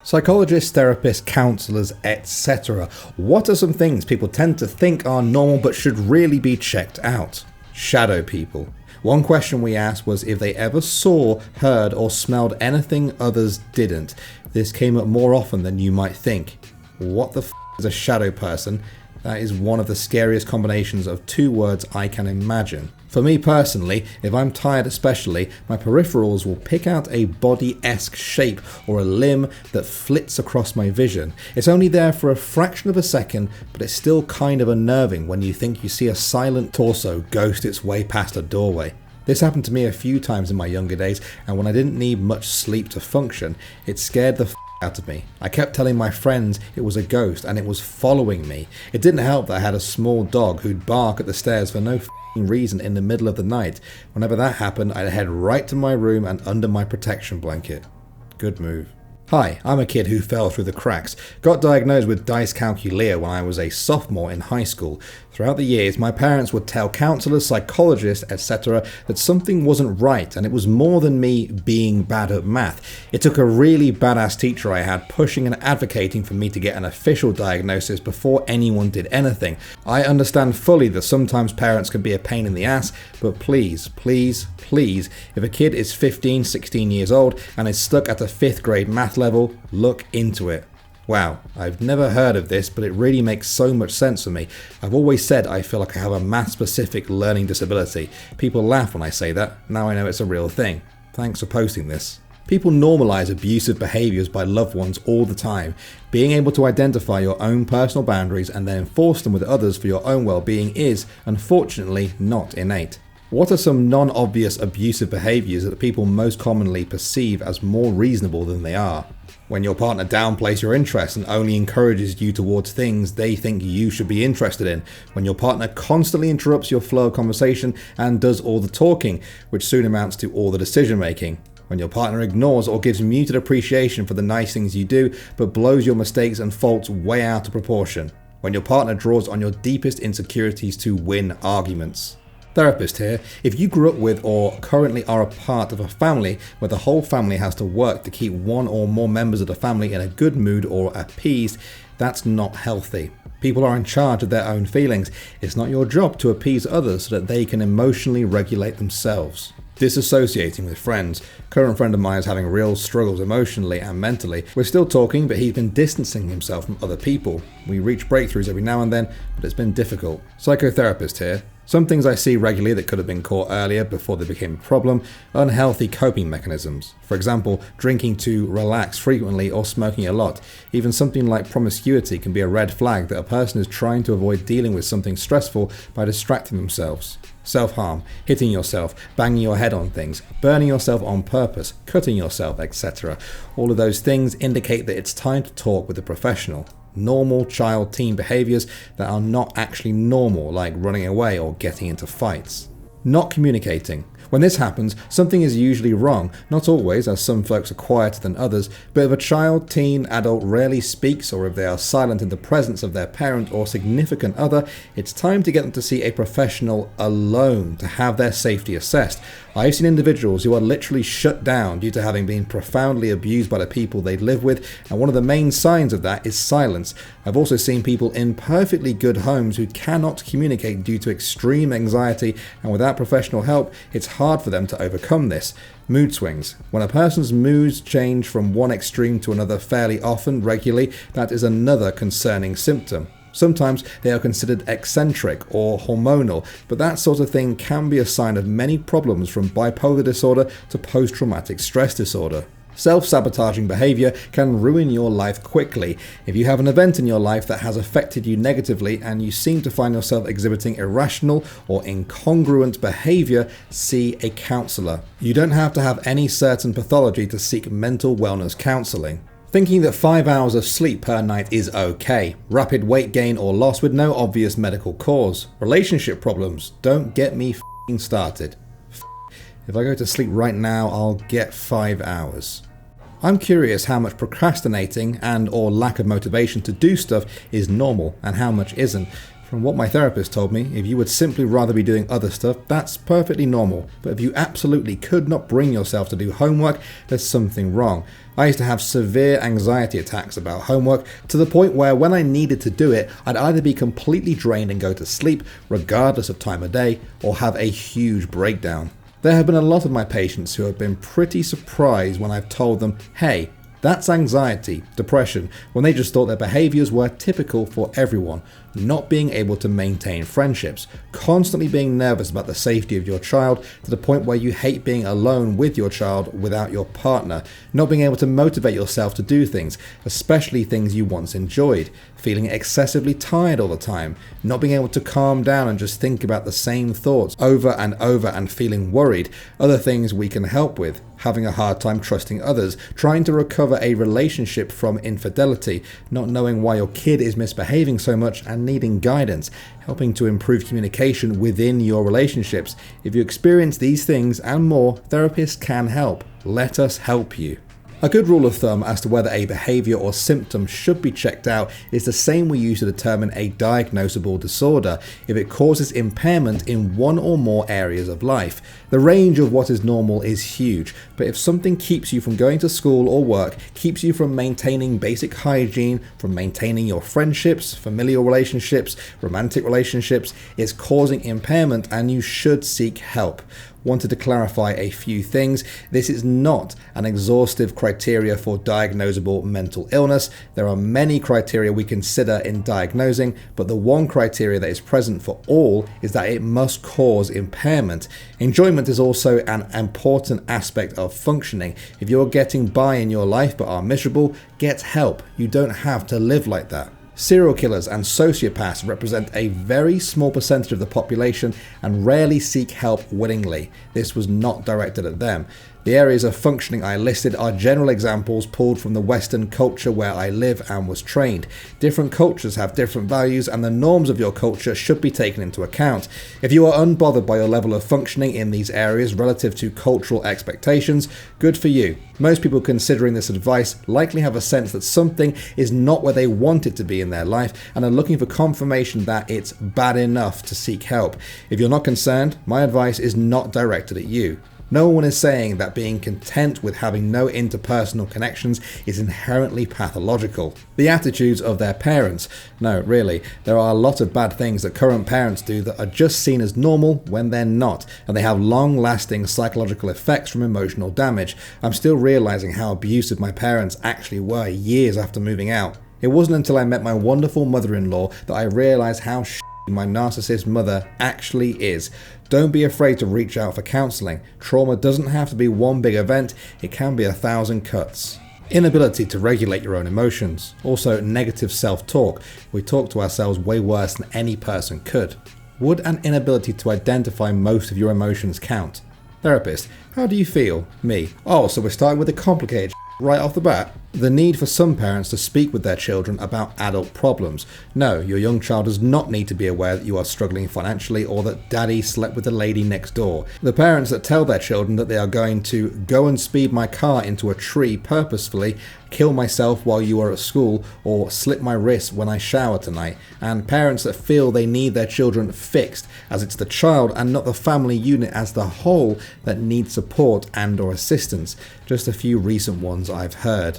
Psychologists, therapists, counselors, etc. What are some things people tend to think are normal but should really be checked out? Shadow people. One question we asked was if they ever saw, heard or smelled anything others didn't. This came up more often than you might think. What the f is a shadow person? That is one of the scariest combinations of two words I can imagine. For me personally, if I'm tired especially, my peripherals will pick out a body-esque shape or a limb that flits across my vision. It's only there for a fraction of a second, but it's still kind of unnerving when you think you see a silent torso ghost its way past a doorway. This happened to me a few times in my younger days, and when I didn't need much sleep to function, it scared the out of me. I kept telling my friends it was a ghost and it was following me. It didn't help that I had a small dog who'd bark at the stairs for no reason in the middle of the night. Whenever that happened, I'd head right to my room and under my protection blanket. Good move. Hi, I'm a kid who fell through the cracks. Got diagnosed with dyscalculia when I was a sophomore in high school. Throughout the years, my parents would tell counselors, psychologists, etc. that something wasn't right and it was more than me being bad at math. It took a really badass teacher I had pushing and advocating for me to get an official diagnosis before anyone did anything. I understand fully that sometimes parents can be a pain in the ass, but please, please, please, if a kid is 15, 16 years old and is stuck at a 5th grade math level, look into it. Wow, I've never heard of this, but it really makes so much sense for me. I've always said I feel like I have a math-specific learning disability. People laugh when I say that. Now I know it's a real thing. Thanks for posting this. People normalize abusive behaviors by loved ones all the time. Being able to identify your own personal boundaries and then enforce them with others for your own well-being is, unfortunately, not innate. What are some non-obvious abusive behaviors that people most commonly perceive as more reasonable than they are? When your partner downplays your interests and only encourages you towards things they think you should be interested in. When your partner constantly interrupts your flow of conversation and does all the talking, which soon amounts to all the decision making. When your partner ignores or gives muted appreciation for the nice things you do, but blows your mistakes and faults way out of proportion. When your partner draws on your deepest insecurities to win arguments. Therapist here. If you grew up with or currently are a part of a family where the whole family has to work to keep one or more members of the family in a good mood or appeased, that's not healthy. People are in charge of their own feelings. It's not your job to appease others so that they can emotionally regulate themselves. Disassociating with friends. Current friend of mine is having real struggles emotionally and mentally. We're still talking, but he's been distancing himself from other people. We reach breakthroughs every now and then, but it's been difficult. Psychotherapist here. Some things I see regularly that could have been caught earlier before they became a problem, unhealthy coping mechanisms. For example, drinking to relax frequently or smoking a lot. Even something like promiscuity can be a red flag that a person is trying to avoid dealing with something stressful by distracting themselves. Self-harm, hitting yourself, banging your head on things, burning yourself on purpose, cutting yourself, etc. All of those things indicate that it's time to talk with a professional. Normal child-teen behaviors that are not actually normal, like running away or getting into fights. Not communicating. When this happens, something is usually wrong, not always, as some folks are quieter than others, but if a child, teen, adult rarely speaks or if they are silent in the presence of their parent or significant other, it's time to get them to see a professional alone to have their safety assessed. I've seen individuals who are literally shut down due to having been profoundly abused by the people they live with, and one of the main signs of that is silence. I've also seen people in perfectly good homes who cannot communicate due to extreme anxiety, and without professional help, it's hard for them to overcome this. Mood swings. When a person's moods change from one extreme to another fairly often, regularly, that is another concerning symptom. Sometimes they are considered eccentric or hormonal, but that sort of thing can be a sign of many problems from bipolar disorder to post-traumatic stress disorder. Self-sabotaging behavior can ruin your life quickly. If you have an event in your life that has affected you negatively and you seem to find yourself exhibiting irrational or incongruent behavior, see a counselor. You don't have to have any certain pathology to seek mental wellness counseling. Thinking that 5 hours of sleep per night is okay. Rapid weight gain or loss with no obvious medical cause. Relationship problems. Don't get me started. If I go to sleep right now, I'll get 5 hours. I'm curious how much procrastinating and or lack of motivation to do stuff is normal and how much isn't. From what my therapist told me, if you would simply rather be doing other stuff, that's perfectly normal. But if you absolutely could not bring yourself to do homework, there's something wrong. I used to have severe anxiety attacks about homework, to the point where when I needed to do it, I'd either be completely drained and go to sleep, regardless of time of day, or have a huge breakdown. There have been a lot of my patients who have been pretty surprised when I've told them, hey, that's anxiety, depression, when they just thought their behaviors were typical for everyone. Not being able to maintain friendships, constantly being nervous about the safety of your child to the point where you hate being alone with your child without your partner, not being able to motivate yourself to do things, especially things you once enjoyed, feeling excessively tired all the time, not being able to calm down and just think about the same thoughts over and feeling worried, other things we can help with, having a hard time trusting others, trying to recover a relationship from infidelity, not knowing why your kid is misbehaving so much and needing guidance, helping to improve communication within your relationships. If you experience these things and more, therapists can help. Let us help you. A good rule of thumb as to whether a behavior or symptom should be checked out is the same we use to determine a diagnosable disorder if it causes impairment in one or more areas of life. The range of what is normal is huge, but if something keeps you from going to school or work, keeps you from maintaining basic hygiene, from maintaining your friendships, familial relationships, romantic relationships, it's causing impairment and you should seek help. Wanted to clarify a few things. This is not an exhaustive criteria for diagnosable mental illness. There are many criteria we consider in diagnosing, but the one criteria that is present for all is that it must cause impairment. Enjoyment is also an important aspect of functioning. If you're getting by in your life but are miserable, get help. You don't have to live like that. Serial killers and sociopaths represent a very small percentage of the population and rarely seek help willingly. This was not directed at them. The areas of functioning I listed are general examples pulled from the Western culture where I live and was trained. Different cultures have different values and the norms of your culture should be taken into account. If you are unbothered by your level of functioning in these areas relative to cultural expectations, good for you. Most people considering this advice likely have a sense that something is not where they want it to be in their life and are looking for confirmation that it's bad enough to seek help. If you're not concerned, my advice is not directed at you. No one is saying that being content with having no interpersonal connections is inherently pathological. The attitudes of their parents. No, really, there are a lot of bad things that current parents do that are just seen as normal when they're not, and they have long-lasting psychological effects from emotional damage. I'm still realizing how abusive my parents actually were years after moving out. It wasn't until I met my wonderful mother-in-law that I realized how my narcissist mother actually is. Don't be afraid to reach out for counseling. Trauma doesn't have to be one big event, it can be 1,000 cuts. Inability to regulate your own emotions. Also, negative self-talk. We talk to ourselves way worse than any person could. Would an inability to identify most of your emotions count? Therapist, how do you feel? Me. Oh, so we're starting with the complicated right off the bat. The need for some parents to speak with their children about adult problems. No, your young child does not need to be aware that you are struggling financially or that daddy slept with the lady next door. The parents that tell their children that they are going to go and speed my car into a tree purposefully, kill myself while you are at school, or slip my wrist when I shower tonight, and parents that feel they need their children fixed, as it's the child and not the family unit as the whole that needs support and or assistance. Just a few recent ones I've heard.